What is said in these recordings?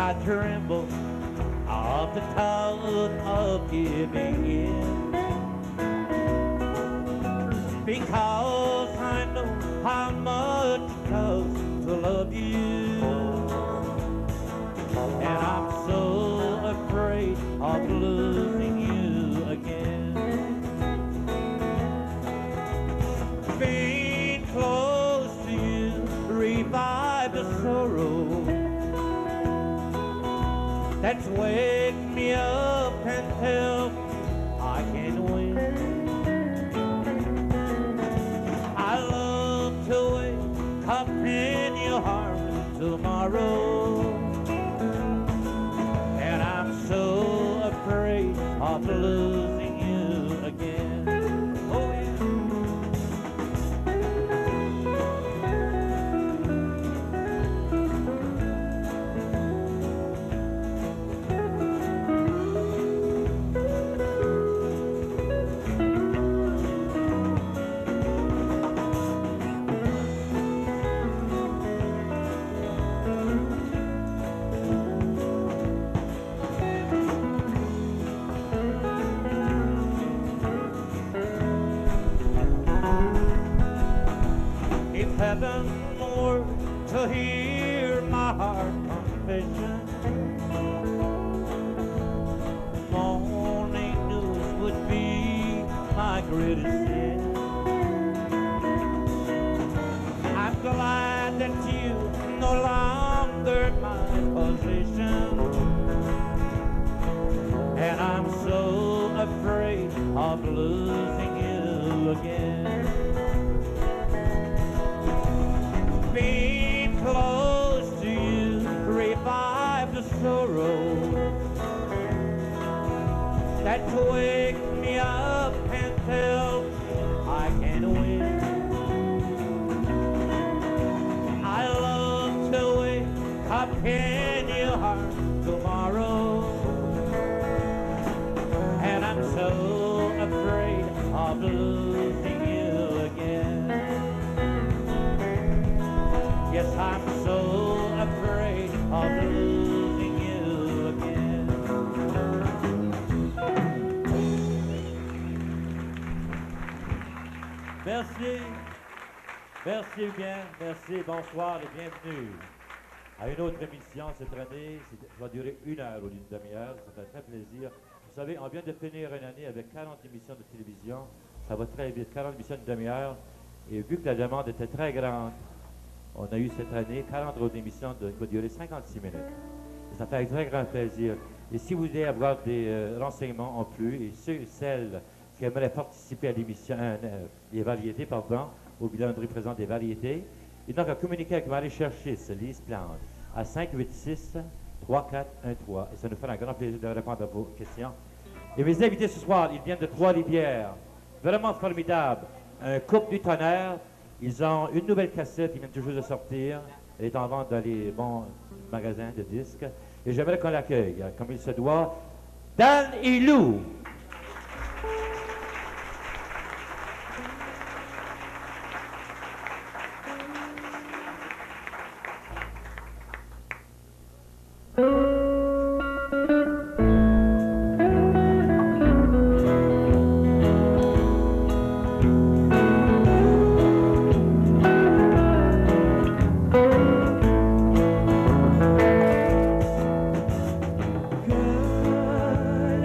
I tremble of the thought of giving in, because I know how much it costs to love you, and I'm so afraid of losing you again. Being close to you revive the sorrow that's wake me up and tell me I can win. I love to wake up in your arms tomorrow, and I'm so afraid of losing you again. Oh, yeah. If heaven were to hear my heart confession, morning news would be my greatest sin. I'm glad that you no longer my possession, and I'm so afraid of losing you again. Being close to you revive the sorrow that wake me up and tell me I can win. I love to wake up in your heart tomorrow, and I'm so afraid of losing you again. Yes, I'm so afraid of losing you again. Merci. Merci bien. Merci. Bonsoir et bienvenue à une autre émission cette année. Ça va durer 1 heure au lieu d'une demi-heure. Ça fait très plaisir. Vous savez, on vient de finir une année avec 40 émissions de télévision. Ça va très vite. 40 émissions d'une demi-heure. Et vu que la demande était très grande, on a eu cette année 40 autres émissions qui vont durer 56 minutes. Et ça fait un très grand plaisir. Et si vous voulez avoir des renseignements en plus, et ceux et celles qui aimeraient participer à l'émission, les variétés, pardon, au bilan de représentant des variétés, et donc à communiquer avec Marie Cherchis, Lise Plante, à 586-3413. Et ça nous fait un grand plaisir de répondre à vos questions. Et mes invités ce soir, ils viennent de Trois-Rivières. Vraiment formidable. Un couple du tonnerre. Ils ont une nouvelle cassette, ils viennent toujours de sortir. Elle est en vente dans les bons magasins de disques. Et j'aimerais qu'on l'accueille, comme il se doit, Dan et Lou.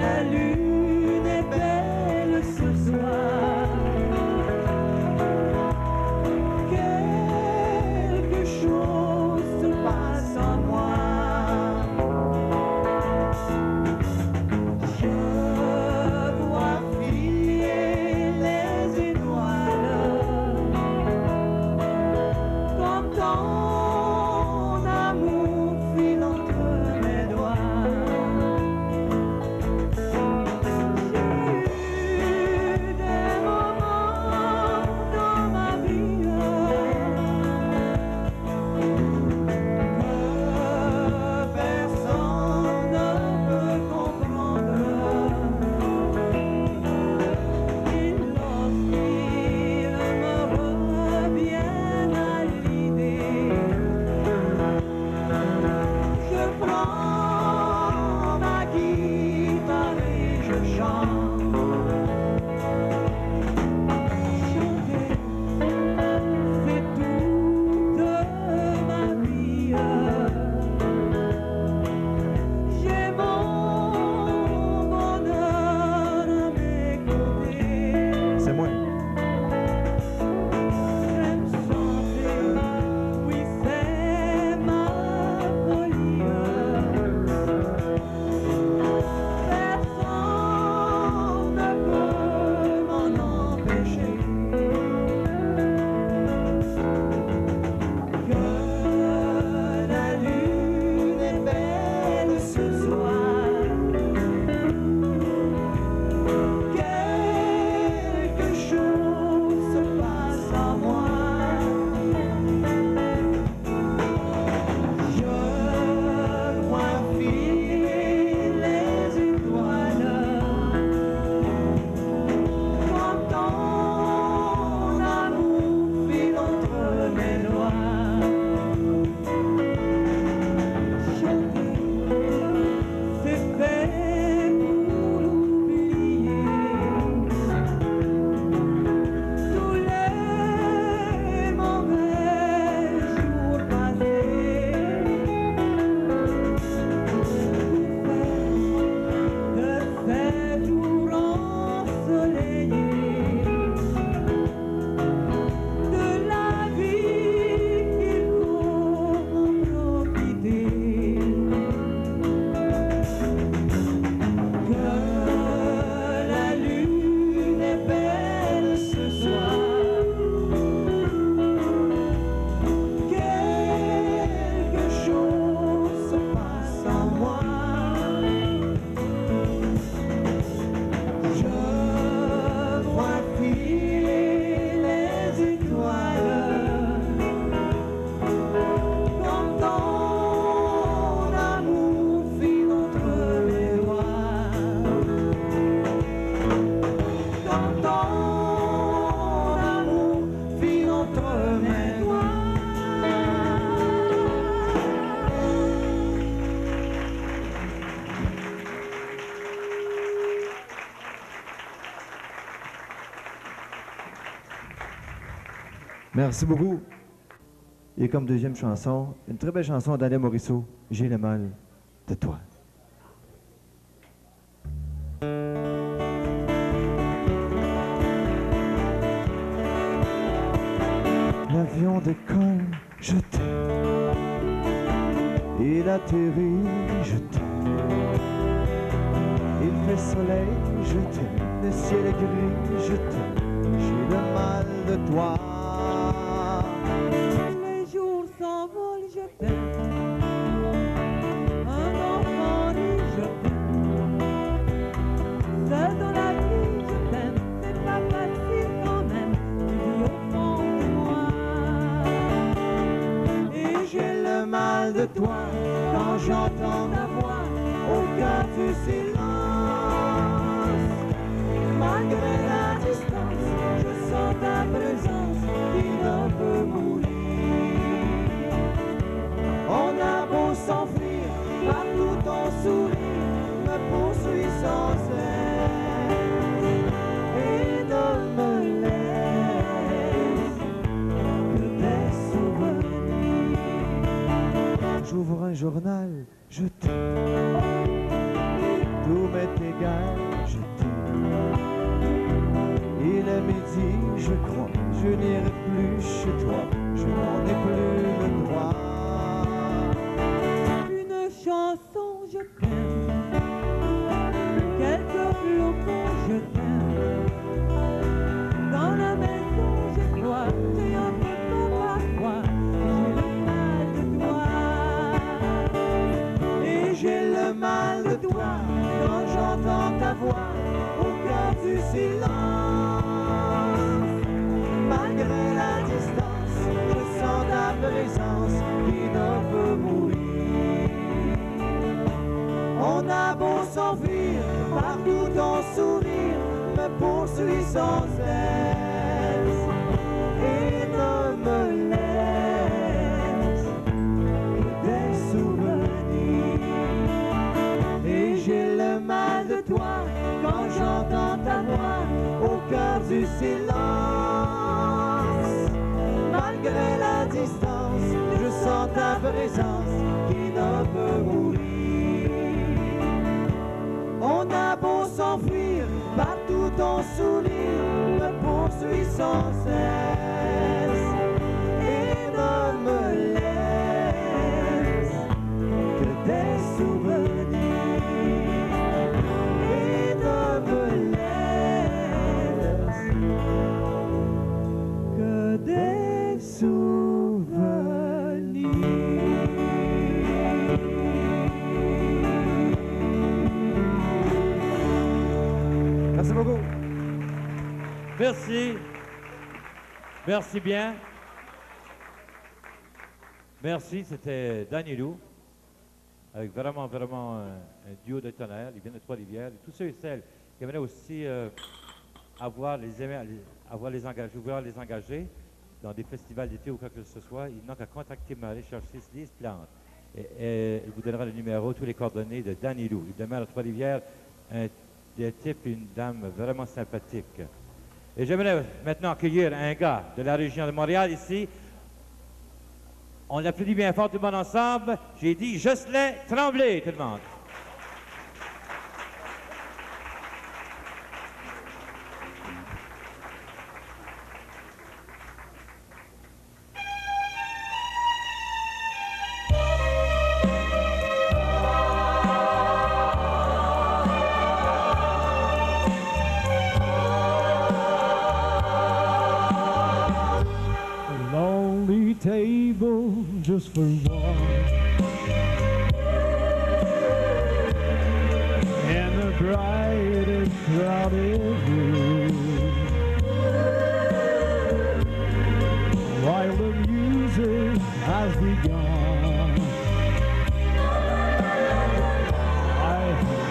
La lune Merci beaucoup. Et comme deuxième chanson, une très belle chanson d'Alain Morisseau, J'ai le mal de toi. L'avion décolle, je t'aime. Il atterrit, je t'aime. Il fait soleil, je t'aime. Le ciel est gris, je t'aime. J'ai le mal de toi. Les jours s'envolent, je t'aime. Un enfant dit je t'aime. Seul dans la vie, je t'aime. C'est pas facile quand même. Tu vis au fond de moi. Et J'ai le mal de toi quand j'entends ta voix au cœur du silence. Malgré la distance, je sens ta présence qui ne peut mourir. On a beau s'enfuir, partout ton sourire me poursuit sans cesse et ne me laisse que des souvenirs. J'ouvre un journal, je t'aime. Tout m'est égal, je t'aime. Il est midi, je crois, je n'irai plus chez toi, je n'en ai plus le droit. une chanson, je t'aime. Quelques flocons, je t'aime. Dans la maison, je crois, j'ai un peu parfois. J'ai le mal de toi. Et j'ai le mal de toi quand j'entends ta voix au cœur du silence. Malgré la distance, je sens ta présence qui ne peut mourir. On a beau s'enfuir, partout ton sourire me poursuit sans cesse et ne me laisse que des souvenirs. Et j'ai le mal de toi quand j'entends ta voix au cœur du silence. Malgré la distance, je sens ta présence qui ne peut mourir. On a beau s'enfuir, partout ton sourire me poursuit sans cesse et ne me laisse que des souvenirs. Et ne me laisse que des souvenirs. Merci beaucoup. Merci. Merci bien. Merci, c'était Danny Lou, avec vraiment un duo de tonnerre. Ils viennent de Trois-Rivières. Et tous ceux et celles qui venaient aussi voir les engager dans des festivals d'été ou quoi que ce soit, ils n'ont qu'à contacter Marie chercher Lise Plante. Et il vous donnera le numéro, tous les coordonnées de Danny Lou. Il demeure à Trois-Rivières, des types et une dame vraiment sympathique. Et j'aimerais maintenant accueillir un gars de la région de Montréal ici. On l'applaudit bien fort tout le monde ensemble. J'ai dit Jocelyn Tremblay, tout le monde. Lonely table just for one, and the bright and crowded room, while the music has begun. I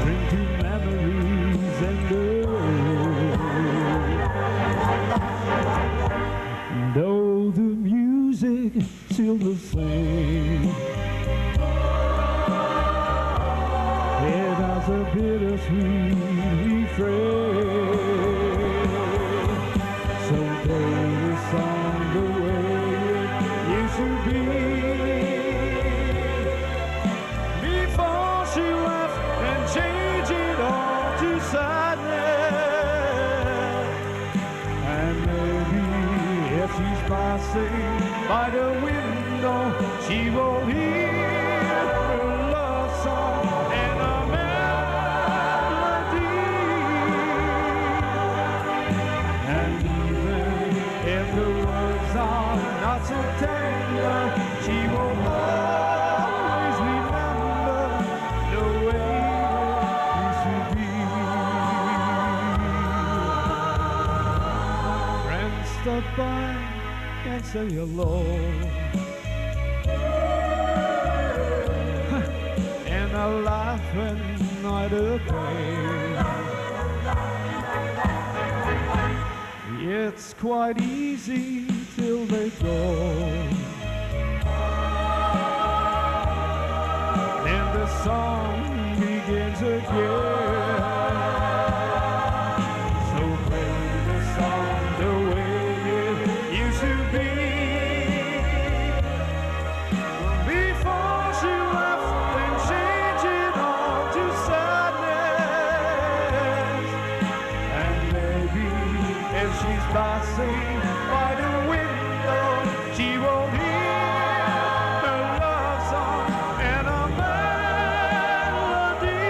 bring to memories and though the music still the same, it has a bittersweet refrain. So play the song the way change it all to sadness. And maybe if she's passing by the window, she will hear her love song and a melody. And even if the words are not so tender, she will always remember the way it used to be. Friends stop by and say hello, and I laugh when night away. It's quite easy till they go, then the song begins again. So play the song the way it used to be. Before she left and changed it all to sadness. And maybe if she's passing by the window, she will hear her love song and a melody.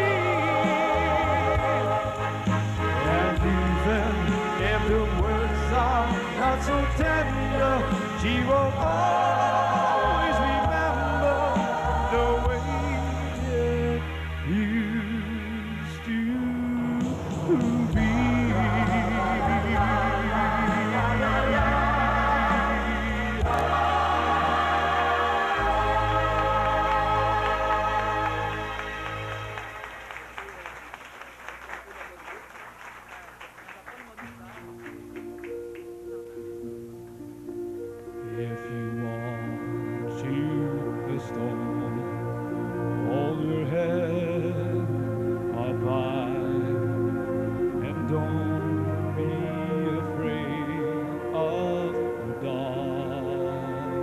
And even if the words are not so tender, she will always remember the way it used to be. If you want to the storm, hold your head up high and don't be afraid of the dark.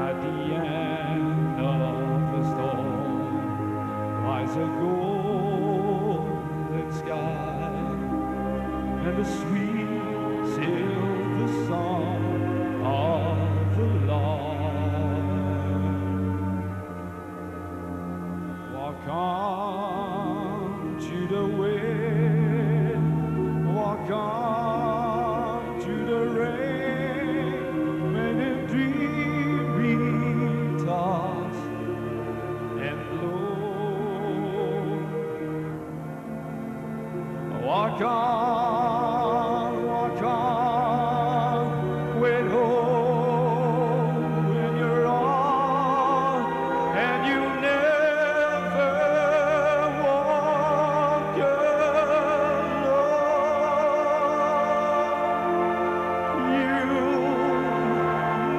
At the end of the storm lies a golden sky and a sweet silver song of the Lord. Walk on to the wind, walk on to the rain, may the dream be tossed and blow. Walk on, with hope in your arms, and you never walk alone. You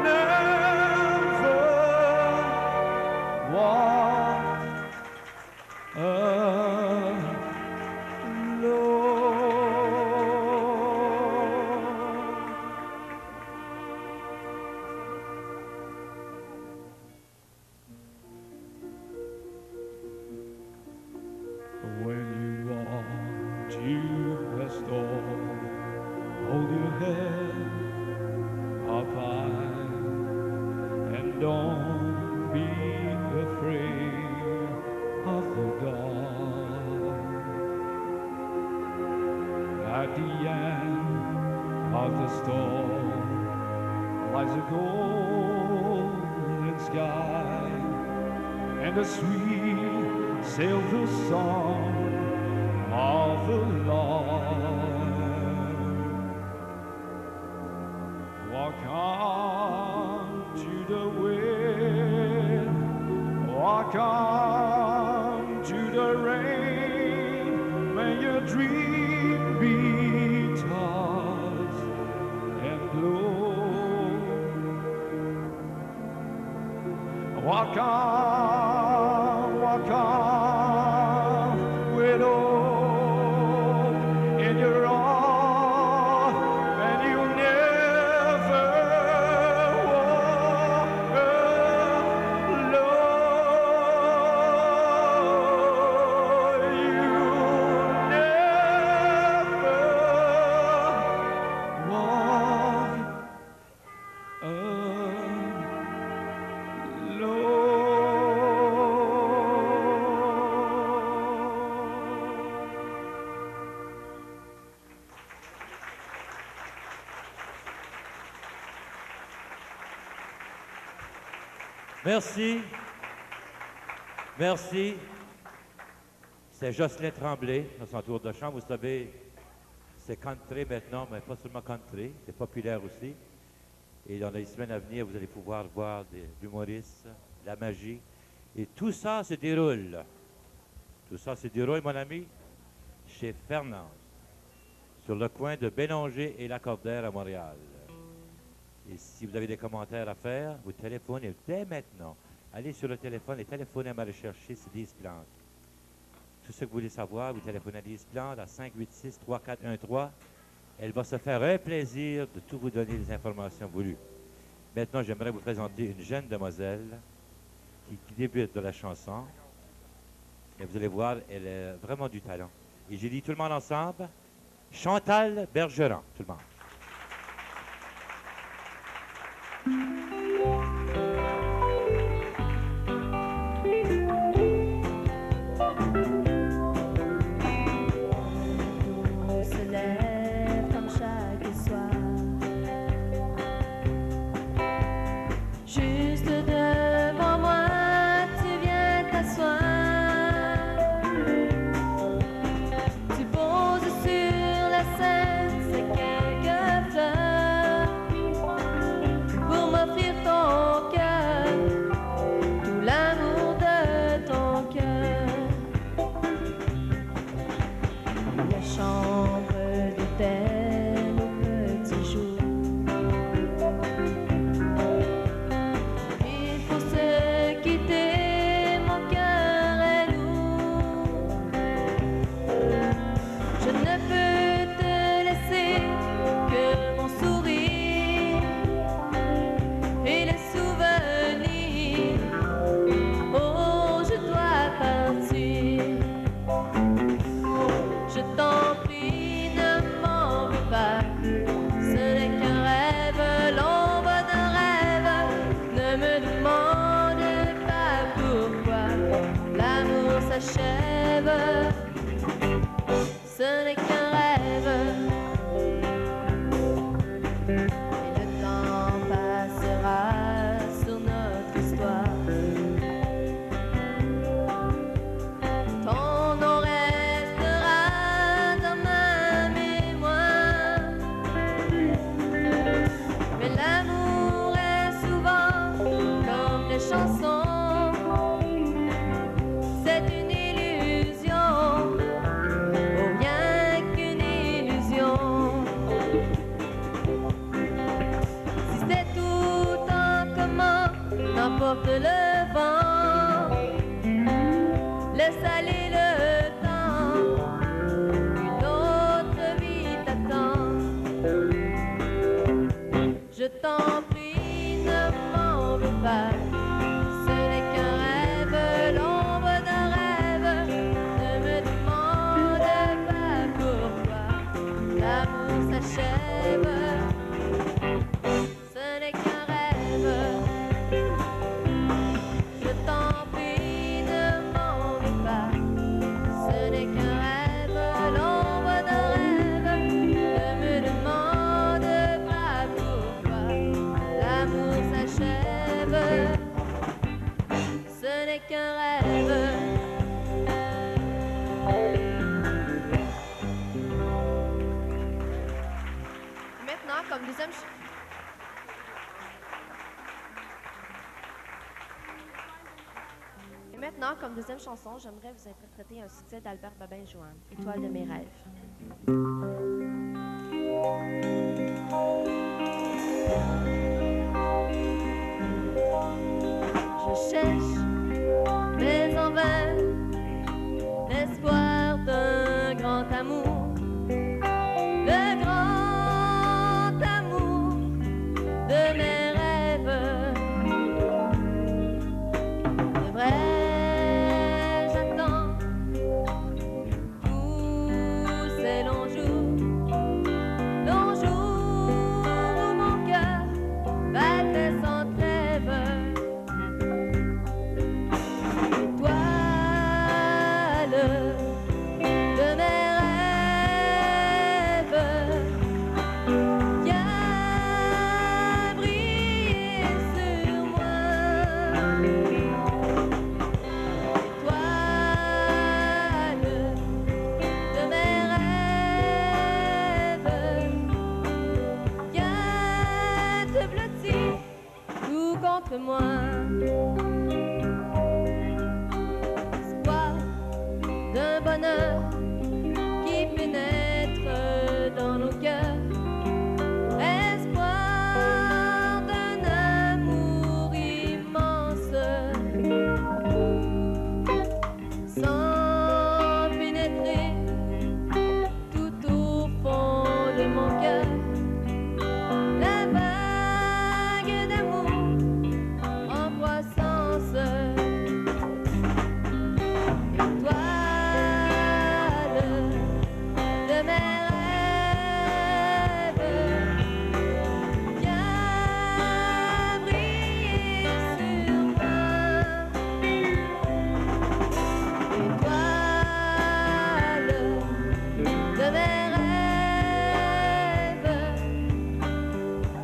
never walk alone. When you walk to a storm, hold your head up high and don't be afraid of the dark. At the end of the storm lies a golden sky and a sweet silver song of the Lord. Walk on to the wind, walk on to the rain, may your dream be tossed and blow. Walk on, with hope in your arms, and you'll never walk alone. Merci. Merci. C'est Jocelyn Tremblay, dans son tour de chant. Vous savez, c'est country maintenant, mais pas seulement country, c'est populaire aussi. Et dans les semaines à venir, vous allez pouvoir voir des humoristes, la magie. Et tout ça se déroule. Tout ça se déroule, mon ami, chez Fernand, sur le coin de Bélanger et Lacordaire à Montréal. Et si vous avez des commentaires à faire, vous téléphonez dès maintenant. Allez sur le téléphone et téléphonez à ma recherchée, c'est Lise Plante. Tout ce que vous voulez savoir, vous téléphonez à Lise Plante à 586-3413. Elle va se faire un plaisir de tout vous donner les informations voulues. Maintenant, j'aimerais vous présenter une jeune demoiselle qui débute de la chanson. Et vous allez voir, elle a vraiment du talent. Et j'ai dit tout le monde ensemble, Chantal Bergeron, tout le monde. Comme deuxième chanson, j'aimerais vous interpréter un succès d'Albert Babin-Joanne, Étoile de mes rêves. Je cherche, mais en vain, l'espoir d'un grand amour, le grand amour de mes rêves. De vrai. Longs jours bonheur qui pénètre dans nos cœurs. Espoir d'un amour immense, sans pénétrer tout au fond de mon cœur. La vague d'amour en croissance, étoile de mes rêves, viens briller sur moi. Étoile de mes rêves,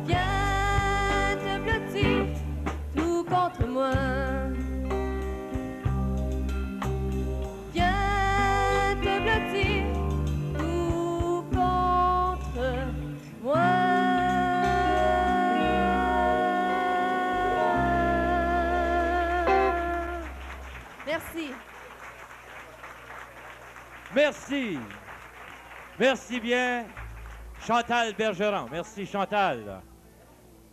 viens te blottir tout contre moi. Viens te blottir tout contre moi. Merci. Merci. Merci bien, Chantal Bergeron. Merci, Chantal.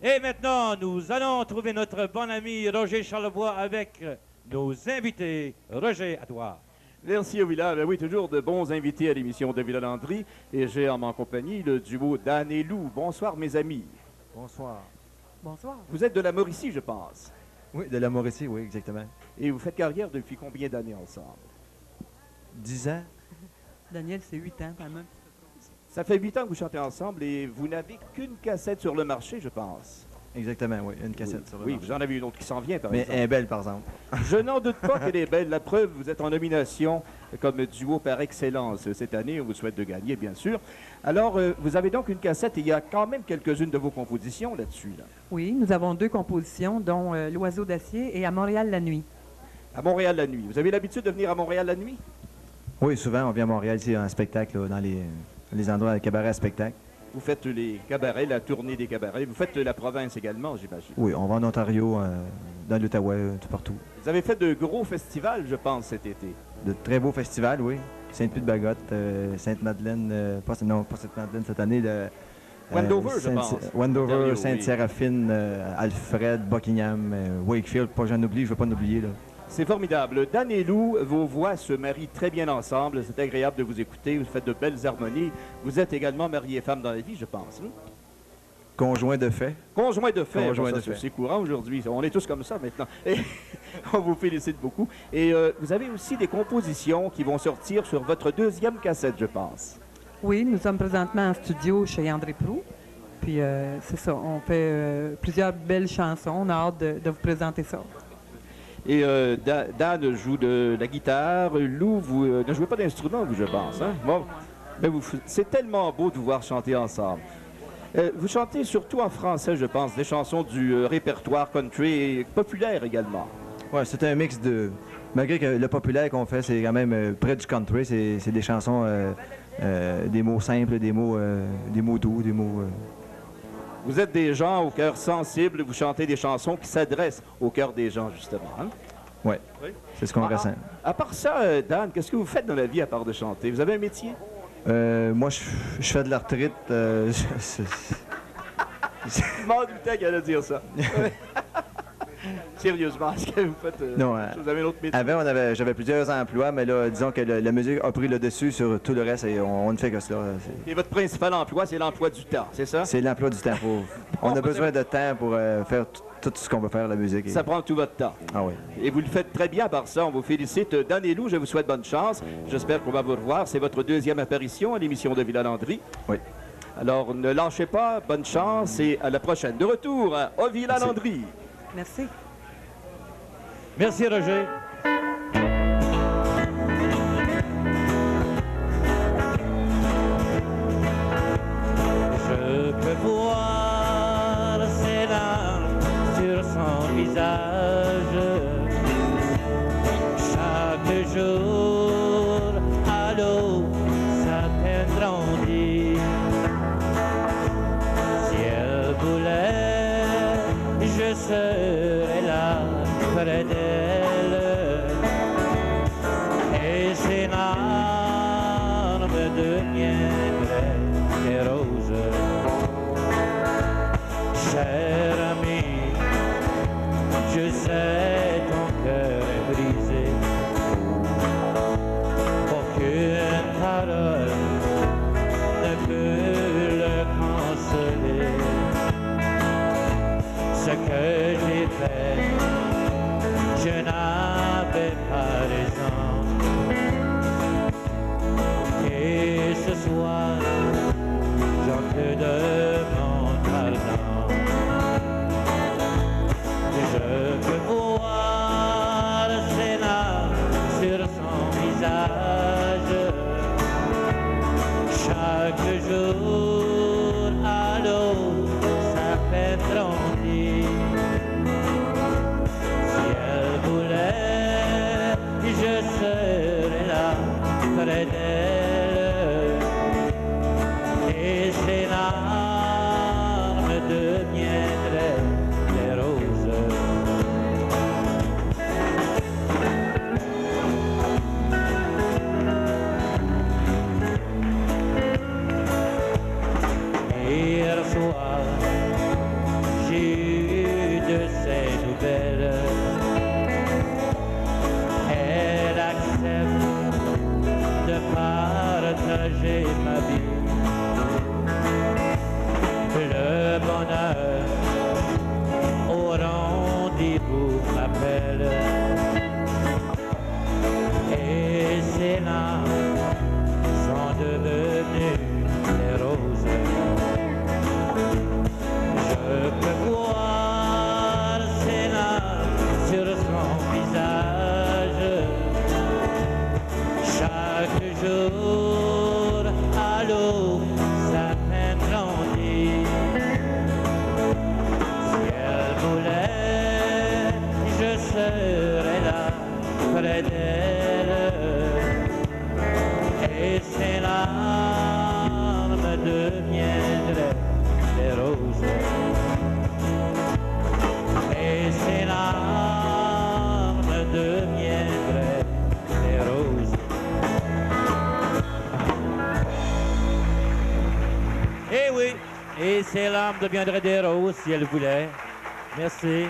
Et maintenant, nous allons trouver notre bon ami Roger Charlebois avec nos invités. Roger, à toi. Merci au village. Oui, toujours de bons invités à l'émission de Villa Landry. Et j'ai en ma compagnie le duo Dan et Lou. Bonsoir, mes amis. Bonsoir. Bonsoir. Vous êtes de la Mauricie, je pense. Oui, de la Mauricie, oui, exactement. Et vous faites carrière depuis combien d'années ensemble? 10 ans. Daniel, c'est 8 ans quand même. Ça fait 8 ans que vous chantez ensemble et vous n'avez qu'une cassette sur le marché, je pense. Exactement, oui, une cassette sur le Oui, marché. vous en avez une autre qui s'en vient, par Mais exemple. elle est belle, par exemple. Je n'en doute pas qu'elle est belle. La preuve, vous êtes en nomination comme duo par excellence cette année. On vous souhaite de gagner, bien sûr. Alors, vous avez donc une cassette et il y a quand même quelques-unes de vos compositions là-dessus. Là. Oui, nous avons 2 compositions, dont L'Oiseau d'acier et À Montréal la nuit. À Montréal la nuit. Vous avez l'habitude de venir à Montréal la nuit? Oui, souvent, on vient à Montréal, ici, en spectacle, là, dans les endroits de cabaret à spectacle. Vous faites les cabarets, la tournée des cabarets. Vous faites la province également, j'imagine. Oui, on va en Ontario, dans l'Outaouais, tout partout. Vous avez fait de gros festivals, je pense, cet été. De très beaux festivals, oui. Sainte-Pie-de-Bagotte, Sainte-Madeleine, pas Sainte-Madeleine cette année. Wendover, je pense. Wendover, Ontario, oui. Sainte-Séraphine, Alfred, Buckingham, Wakefield, pas j'en oublie, je ne veux pas en oublier, là. C'est formidable. Dan et Lou, vos voix se marient très bien ensemble. C'est agréable de vous écouter. Vous faites de belles harmonies. Vous êtes également marié et femme dans la vie, je pense. Hein? Conjoint de fait. Conjoint de fait. Conjoint Bon, de ça, fait. c'est courant aujourd'hui. On est tous comme ça maintenant. Et on vous félicite beaucoup. Et vous avez aussi des compositions qui vont sortir sur votre deuxième cassette, je pense. Oui, nous sommes présentement en studio chez André Proulx. Puis c'est ça, on fait plusieurs belles chansons. On a hâte de vous présenter ça. Et Dan joue de la guitare. Lou, vous ne jouez pas d'instrument, vous, je pense. Hein? Bon, mais c'est tellement beau de vous voir chanter ensemble. Vous chantez surtout en français, je pense, des chansons du répertoire country et populaire également. Oui, c'est un mix de... Malgré que le populaire qu'on fait, c'est quand même près du country, c'est des chansons, des mots simples, des mots doux, des mots... Vous êtes des gens au cœur sensible, vous chantez des chansons qui s'adressent au cœur des gens, justement. Hein? Ouais, c'est ce qu'on ressent. À part ça, Dan, qu'est-ce que vous faites dans la vie à part de chanter? Vous avez un métier? Moi, je fais de l'arthrite. Je m'en doutais qu'elle allait dire ça. Sérieusement, est-ce que vous faites... Non, vous avez un autre métier? Avant, j'avais plusieurs emplois, mais là, disons que la musique a pris le dessus sur tout le reste et on ne fait que cela. Et votre principal emploi, c'est l'emploi du temps, c'est ça? C'est l'emploi du temps. On a besoin de temps pour faire tout ce qu'on veut faire, la musique. Ça prend tout votre temps. Ah oui. Et vous le faites très bien par ça. On vous félicite. Dan et Lou, je vous souhaite bonne chance. J'espère qu'on va vous revoir. C'est votre deuxième apparition à l'émission de Villa Landry. Oui. Alors, ne lâchez pas. Bonne chance et à la prochaine. De retour à Villa Landry. Merci. Merci, Roger. Je peux voir ses larmes sur son visage. Chaque jour, à l'eau, sa peine grandit. Si elle voulait, je serais là près d'elle. brisé. Aucune parole ne peut le consoler. Ce que j'ai fait, je n'avais pas raison. Et ce soir, j'en te demande pardon. Je peux voir ses larmes sur son visage. Chaque jour à l'eau, sa peine grandit. Si elle voulait, je serais là près d'elle. Et ses larmes deviendraient des roses. Hier soir, j'ai eu de ses nouvelles. Elle accepte de partager ma vie. Le bonheur au rendez-vous m'appelle. Et ses larmes sont devenues des roses. Je peux voir ses larmes sur son visage. Chaque jour à l'eau, sa peine grandit. Si elle voulait, je serais là près d'elle. Et ses larmes deviendraient des roses. Et ses larmes deviendraient des roses. Eh oui, et ses larmes deviendraient des roses si elle voulait. Merci.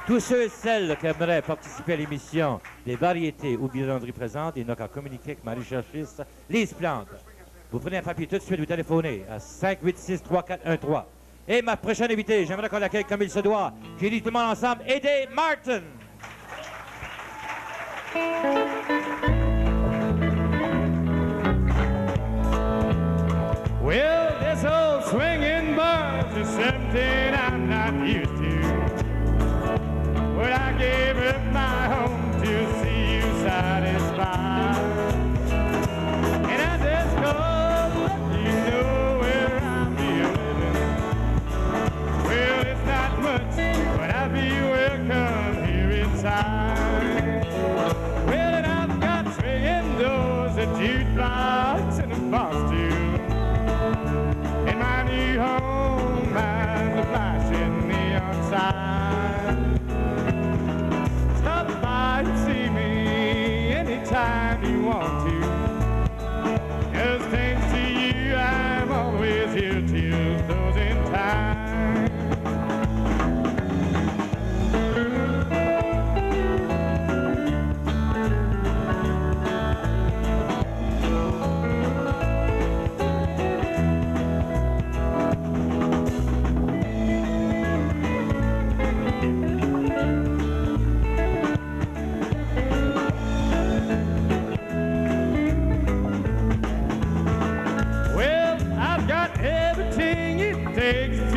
Tous ceux et celles qui aimeraient participer à l'émission des variétés ou bilandries présentes, ils n'ont qu'à communiquer avec ma recherchiste Lise Plante. Vous prenez un papier tout de suite, vous téléphonez à 586-3413. Et ma prochaine invitée, j'aimerais qu'on l'accueille comme il se doit. J'ai dit tout le monde ensemble, Eddie Martin. Well, this old swinging buzz is something I'm not used to. But I gave up my home to see you satisfied. And I just called to let you know where I'll be living. Well, it's not much, but I'll be welcome here inside. Well, and I've got swinging doors, a jukebox, and a box too. And my new home has a flashing neon sign. Stop by and see me anytime you want to. Just thanks to you, I'm always here till closing time.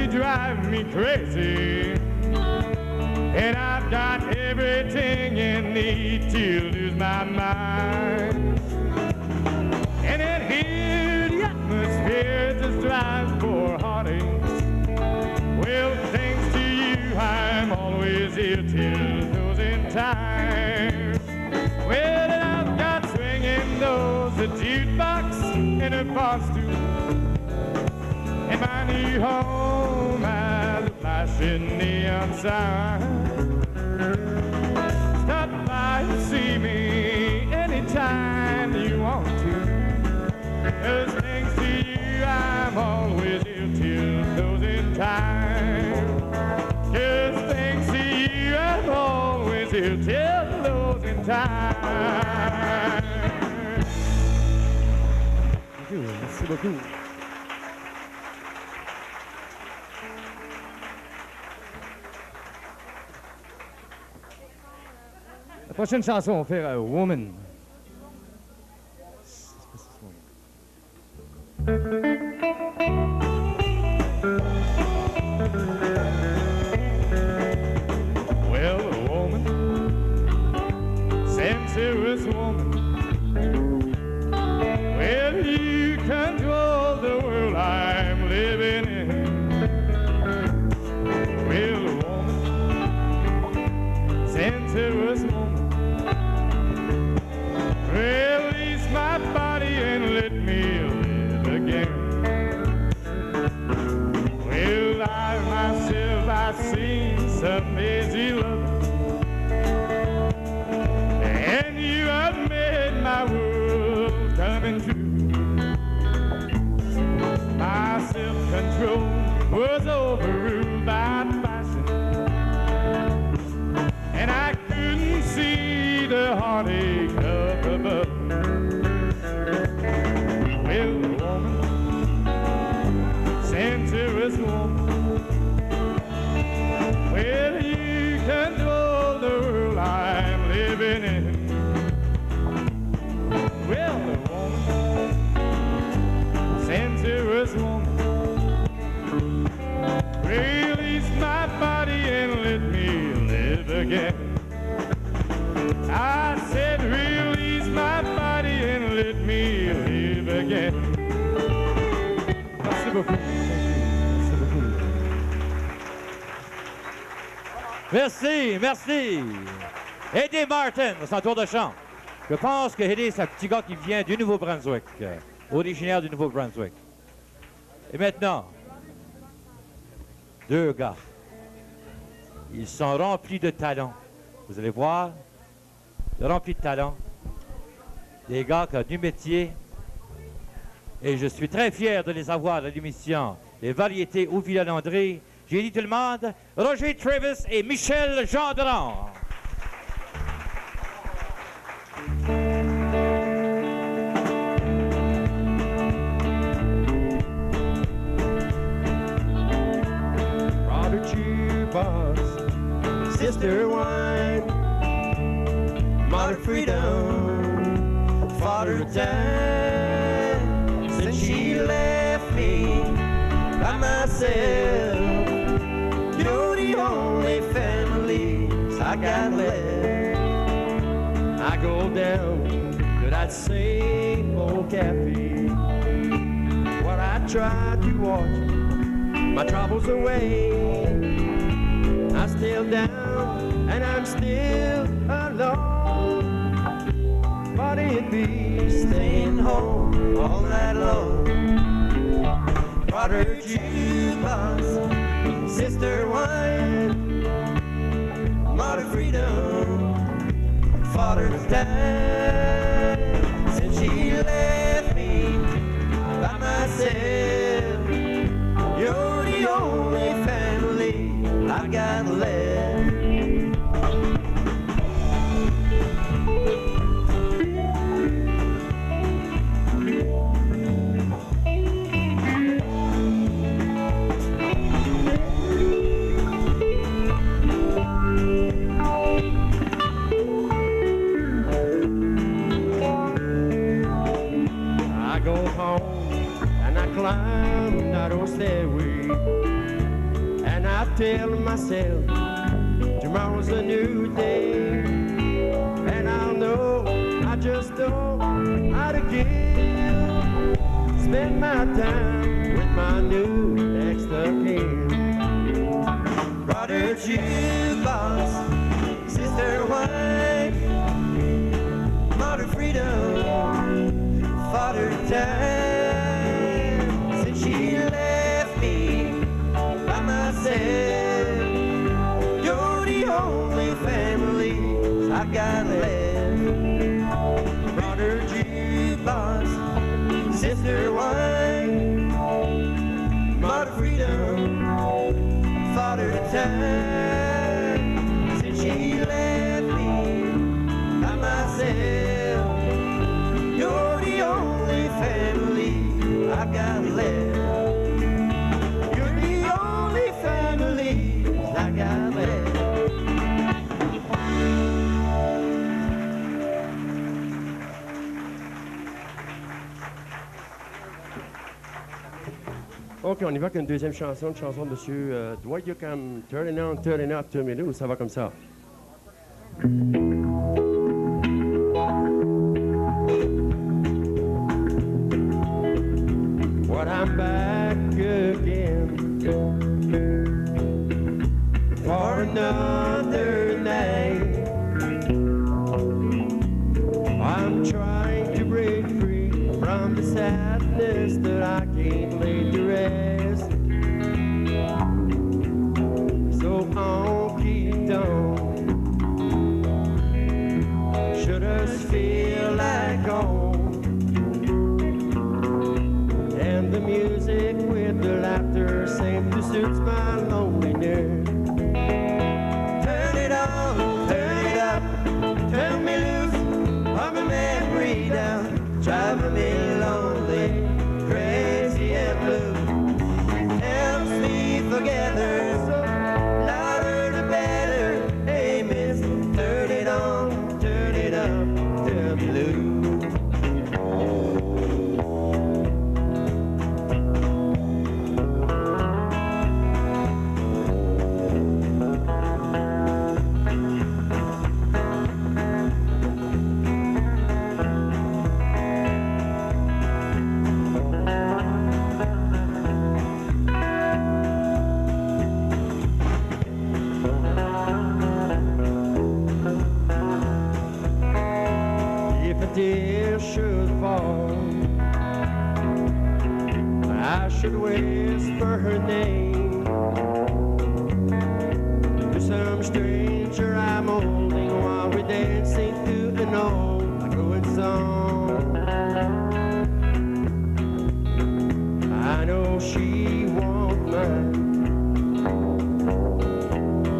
Drive me crazy, and I've got everything you need to lose my mind. And in here the atmosphere just drives for heartaches. Well, thanks to you, I'm always here till closing time. Well, and I've got swinging doors, a jukebox, and a bar stool. And my new home has a flashing neon sign. Stop by and see me anytime you want to. 'Cause thanks to you, I'm always here till closing time. 'Cause thanks to you, I'm always here till in time. Merci beaucoup. La prochaine chanson, on va faire Woman. Well, a woman, sensuous woman. Well, you control the world I'm living in. Well, a woman, sensuous woman. Release my body and let me live again. Well, I myself, I've seen some easy love, and you have made my world coming true. My self-control was overruled by passion, and I couldn't see the heartache up above. Well, a woman, sensuous woman. Well, you control the world I'm living in. Well, a woman, sensuous woman. Release my body and let me live again. I said, release my body and let me live again. Merci beaucoup. Merci beaucoup. Merci, merci. Eddie Martin, son tour de chant. Je pense que Eddie, c'est un petit gars qui vient du Nouveau-Brunswick, originaire du Nouveau-Brunswick. Et maintenant, deux gars. Ils sont remplis de talent. Vous allez voir, remplis de talent. Des gars qui ont du métier. Et je suis très fier de les avoir à l'émission Les Variétés au Villa-Landry. J'ai dit tout le monde, Roger Travis et Michel Gendron. Robert Jukebox, Sister Wine, Mother Freedom, Father Time. Since she left me by myself, you're the only family I got left. I go down to that same old cafe where I try to wash my troubles away. I'm still down and I'm still alone. But it'd be Staying home all night long. Brother Jukebox, Sister Wine, Mother Freedom, Father Time. Since she left me by myself, you're the only family I've got left. I go home and I climb that old stairway, and I tell myself tomorrow's a new day, and I'll know I just know how to give. Spend my time with my new next of kin. Brother Jukebox, Sister Wine, Mother Freedom, Father Time. Since she left me by myself, you're the only family I've got left. Brother Jukebox, Sister Wine, Mother Freedom, Father Time. Since she left me OK, on y va avec une deuxième chanson, une chanson de monsieur Dwight Yoakam, Turning On, Turning Up, Turning Loose, ça va comme ça. But I'm back again for another night. I'm trying to break free from the sadness that I can't lay to rest. So on, keep on. Should us feel like home. And the music with the laughter seems to suit my loneliness. Turn it on, turn it up, turn me loose, put my memory down, driving me lonely, crazy and blue. Helps me forget her, so louder the better. Hey miss, turn it on, turn it up, turn me loose. Tears should fall, I should whisper her name to some stranger I'm holding while we're dancing to an old growing song. I know she won't mind,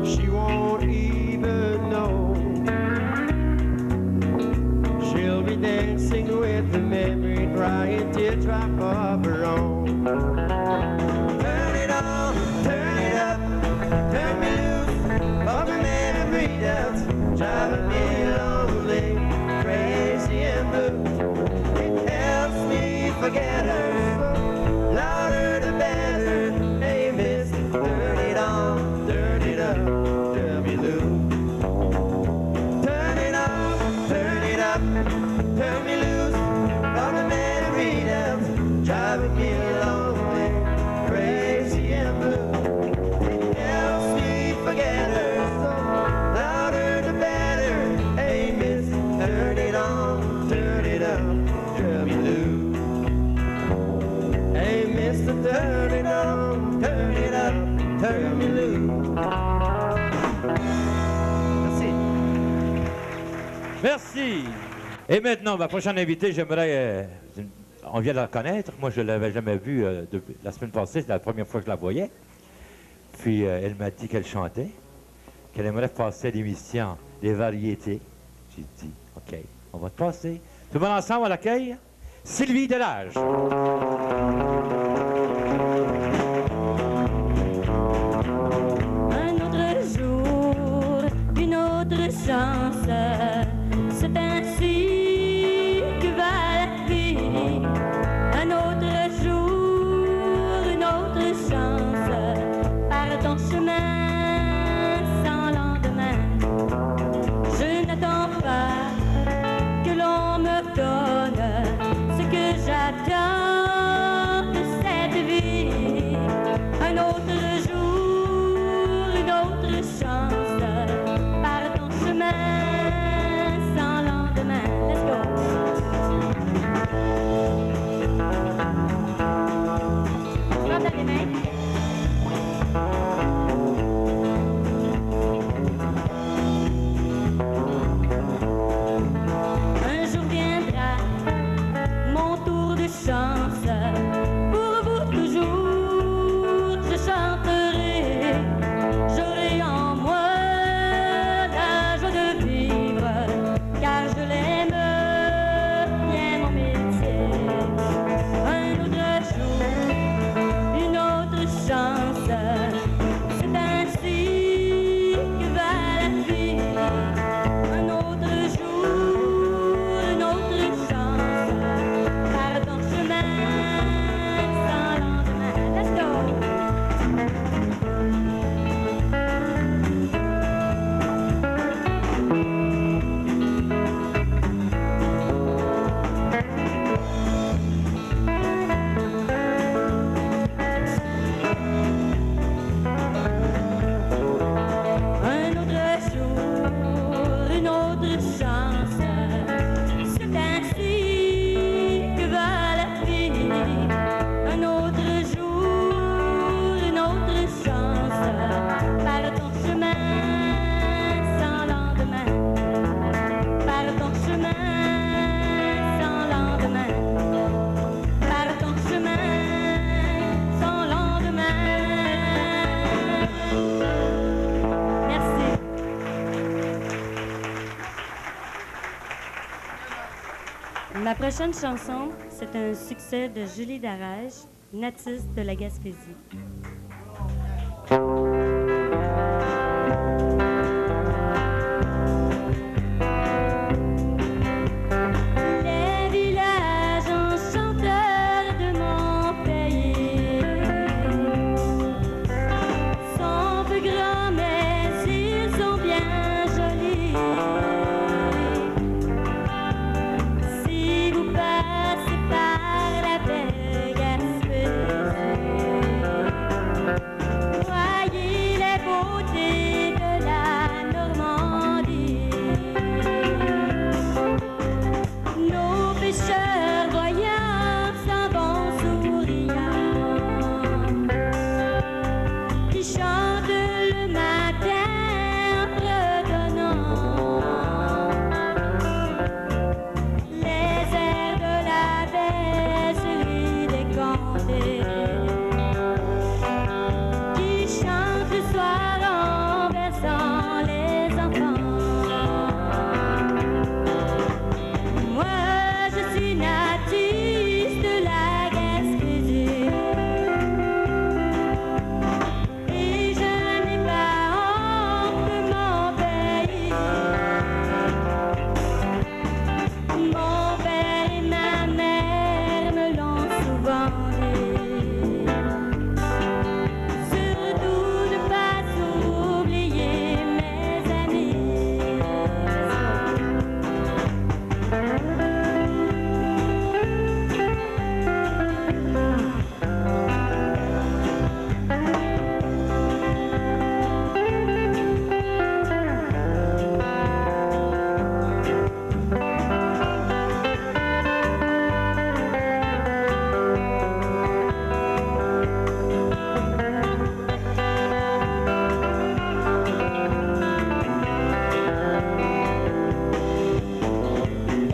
she won't even know. She'll be dancing with the memory, crying teardrop of her own. Turn it on, turn it up, turn me loose, put my memory down, driving me lonely, crazy and blue. It helps me forget her, louder the better. Hey miss, turn it on, turn it up, turn me loose. Turn it on, turn it up, turn me loose, put my memory down, driving me lonely, crazy and blue. It helps me forget her, so louder the better. Hey miss, turn it on, turn it up, turn me loose. Hey mister, turn it on, turn it up, turn me loose. Merci. Merci. Et maintenant, ma prochaine invitée, j'aimerais... on vient de la connaître. Moi, je ne l'avais jamais vue depuis la semaine passée. C'est la première fois que je la voyais. Puis, elle m'a dit qu'elle chantait, qu'elle aimerait passer l'émission des variétés. J'ai dit, OK, on va te passer. Tout le monde ensemble à l'accueil? Sylvie Delage. Un autre jour, une autre chance, c'est ainsi que va la vie. Un autre jour, une autre chance, par ton chemin sans lendemain. Je n'attends pas que l'on me donne ce que j'attends. Ma prochaine chanson, c'est un succès de Julie Darèche, native de la Gaspésie. Les villages enchanteurs de mon pays sont peu grands, mais ils sont bien jolis. Si vous passez par la belle Gaspésie, voyez les beautés de la Normandie. Nos pêcheurs voyants s'en vont souriants, qui chantent le matin en fredonnant les airs de la baie, celui des Condés, qui chantent le soir en berçant les enfants. Moi, je suis native de la Gaspésie et je n'ai pas honte de mon pays. Mon père et ma mère me l'ont souvent dit. Surtout ne pas oublier mes amis.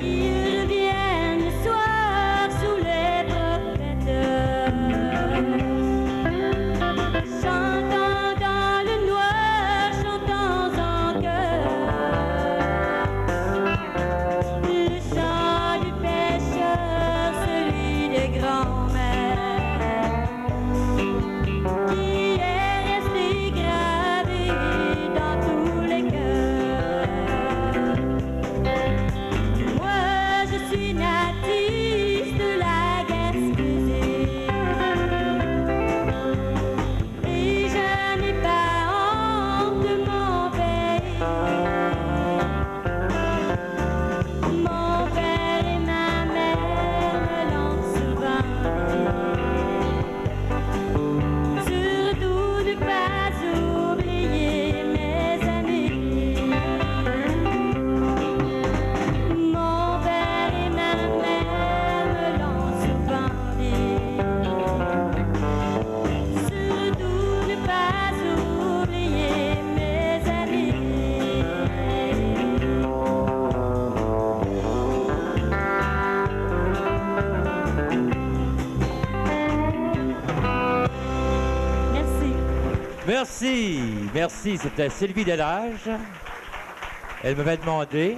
Ils reviennent le soir sous les prophètes, chantant dans le noir, chantant en chœur le chant du pêcheur, celui des grands-mères, qui est resté gravé dans tous les cœurs. Moi, je suis native de la Gaspésie et je n'ai pas honte de mon pays. Mon père et ma mère me l'ont souvent dit. Surtout ne pas oublier mes amis. Mon père et ma mère me l'ont souvent dit. Surtout ne pas oublier mes amis. Merci. Merci, merci. C'était Sylvie Delage. Elle m'avait demandé.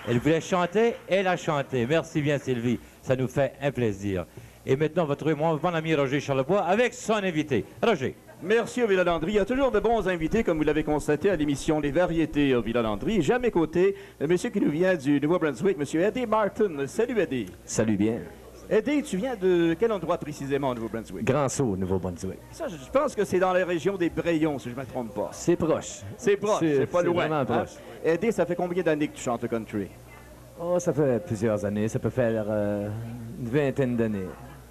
Elle voulait chanter, elle a chanté. Merci bien, Sylvie. Ça nous fait un plaisir. Et maintenant, on va trouver mon bon ami Roger Charlebois avec son invité. Roger. Merci au Villa Landry. Il y a toujours de bons invités, comme vous l'avez constaté à l'émission Les Variétés au Villa Landry. J'ai à mes côtés un monsieur qui nous vient du Nouveau-Brunswick, monsieur Eddie Martin. Salut, Eddie. Salut bien. Eddie, tu viens de quel endroit précisément au Nouveau-Brunswick? Grand-Sault, Nouveau-Brunswick. Ça, je pense que c'est dans la région des Brayons, si je ne me trompe pas. C'est proche. C'est proche, c'est pas loin. Vraiment hein? proche. Eddie, ça fait combien d'années que tu chantes le country? Oh, ça fait plusieurs années. Ça peut faire une vingtaine d'années.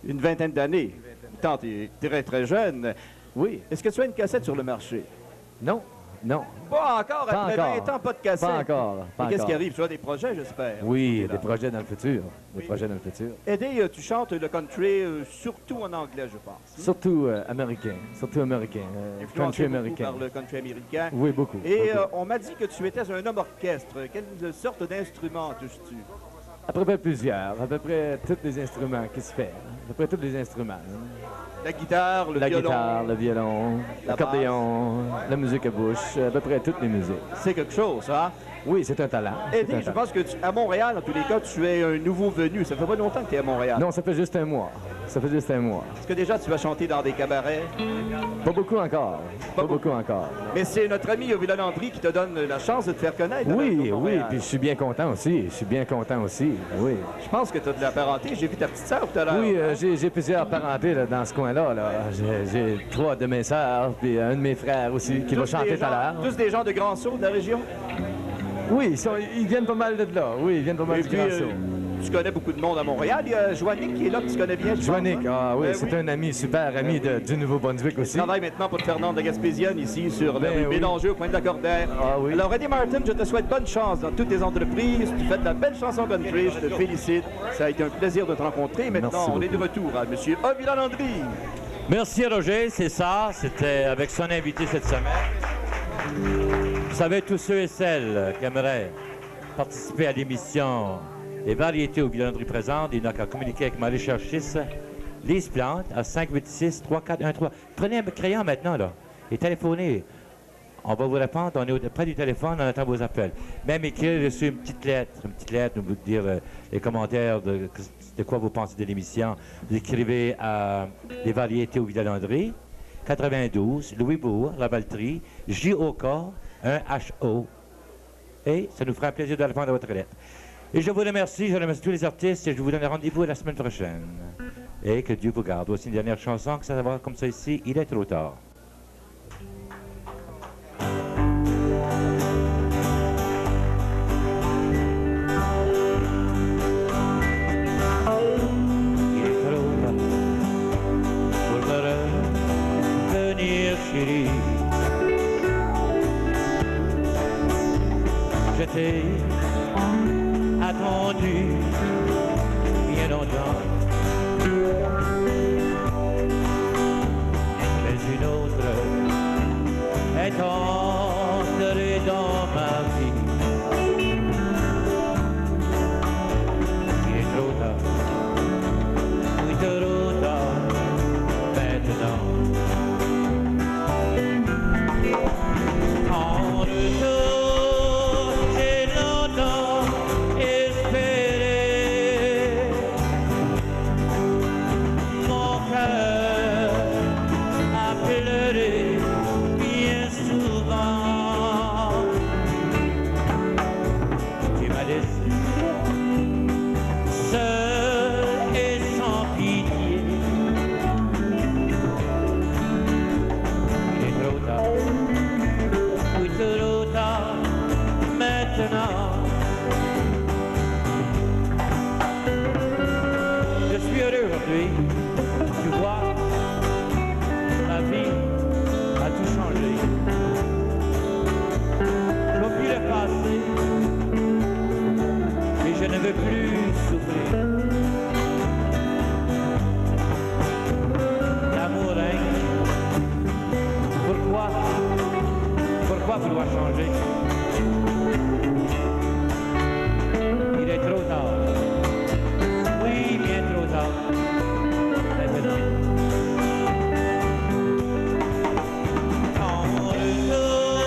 Une vingtaine d'années? Tant, t'es très, très jeune. Oui. Est-ce que tu as une cassette sur le marché? Non, non. Pas encore, Pas après encore. 20 ans, pas de cassette. Pas encore. Pas Mais qu'est-ce encore. qui arrive? Tu as des projets, j'espère? Oui, Ok, là. des projets dans le futur. Des Oui. projets dans le futur. Eddie, tu chantes le country surtout en anglais, je pense. Surtout américain. Surtout américain. Influencé Country beaucoup américain. par le country américain. Oui, beaucoup. Et beaucoup. on m'a dit que tu étais un homme orchestre. Quelle sorte d'instrument touches-tu? À peu près plusieurs. À peu près tous les instruments qui se font. À peu près tous les instruments. La guitare, le La violon. guitare, le violon, La l'accordéon, la musique à bouche, à peu près toutes les musiques. C'est quelque chose, hein? Oui, c'est un talent. Eddie, je pense que à Montréal, en tous les cas, tu es un nouveau venu. Ça fait pas longtemps que tu es à Montréal. Non, ça fait juste un mois. Ça fait juste un mois. Est-ce que déjà tu vas chanter dans des cabarets? Pas beaucoup encore. Pas beaucoup encore. Mais c'est notre ami Villa Landry qui te donne la chance de te faire connaître. Oui, oui, puis je suis bien content aussi. Je suis bien content aussi, oui. Je pense que tu as de la parenté. J'ai vu ta petite sœur tout à l'heure. Oui, j'ai plusieurs parentés là, dans ce coin-là. Là. J'ai 3 de mes sœurs, puis un de mes frères aussi, qui va chanter tout à l'heure. Tous des gens de Grand-Sault de la région? Oui, ils viennent pas mal de là. Oui, ils viennent pas mal du Grand-Sault. Tu connais beaucoup de monde à Montréal. Il y a Joannick qui est là, que tu connais bien. Joannick, ah oui, Ben c'est un ami, super ami du Nouveau-Brunswick aussi. Il travaille maintenant pour Fernand de Gaspésienne, ici, sur la Ben rue oui. Bélanger, au coin de la Cordaire. Ah oui. Alors, Eddie Martin, je te souhaite bonne chance dans toutes tes entreprises. Tu fais de la belle chanson country. Je te félicite. Ça a été un plaisir de te rencontrer. Maintenant, Merci on est de beaucoup. retour à M. Villa Landry. Merci Roger, c'est ça. C'était avec son invité cette semaine. Vous savez, tous ceux et celles qui aimeraient participer à l'émission Les variétés au Villa Landry présente, il n'a qu'à communiquer avec ma recherchiste Lise Plante à 586-3413. Prenez un crayon maintenant, là, et téléphonez. On va vous répondre, on est près du téléphone, on attend vos appels. Même écrire sur une petite lettre, nous dire les commentaires de quoi vous pensez de l'émission. Vous écrivez à Les variétés au Villa Landry, 92, Louisbourg, La Valtrie, JOK, 1HO. Et ça nous fera un plaisir de répondre à votre lettre. Et je vous remercie, je remercie tous les artistes et je vous donne rendez-vous la semaine prochaine. Et que Dieu vous garde. Voici une dernière chanson, que ça va comme ça ici, il est trop tard. Il est trop tard pour me revenir, chérie. Je t'ai attendu bien longtemps, mais une autre est entrée dans ma vie. Il est trop tard, oui trop tard maintenant. En retour, j'ai longtemps espéré. Mon cœur a pleuré bien souvent. Tu m'as laissé seul et sans pitié. Il est trop tard, oui trop tard maintenant. Je suis heureux aujourd'hui. Tu vois, la vie a tout changé. Je ne veux plus le passé et je ne veux plus souffrir. L'amour règne. Pourquoi vouloir changer? Il est trop tard. Oui, bien trop tard. Maintenant. En retour,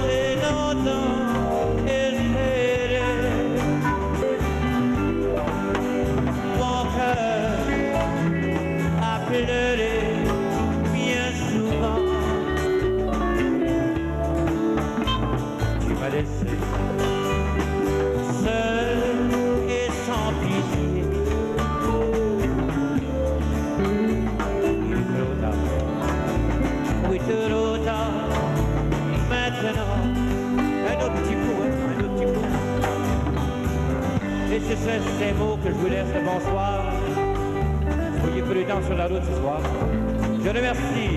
j'ai longtemps espéré. Mon cœur a pleuré bien souvent. Tu m'as laissé seul et sans pitié. Il est trop tard, oui trop tard maintenant. Un autre petit coup. Et c'est ces mots que je vous laisse. Bonsoir. Soyez prudents sur la route ce soir. Je remercie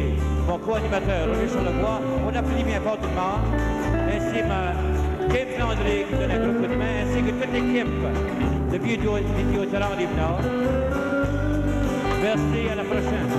mon co-animateur, Roger Charlevoix. On applaudit bien fortement. Ainsi ma Kim Landry qui donne un gros coup de main, ainsi que toute l'équipe de Vidéo Talent Live Nord. Merci, à la prochaine.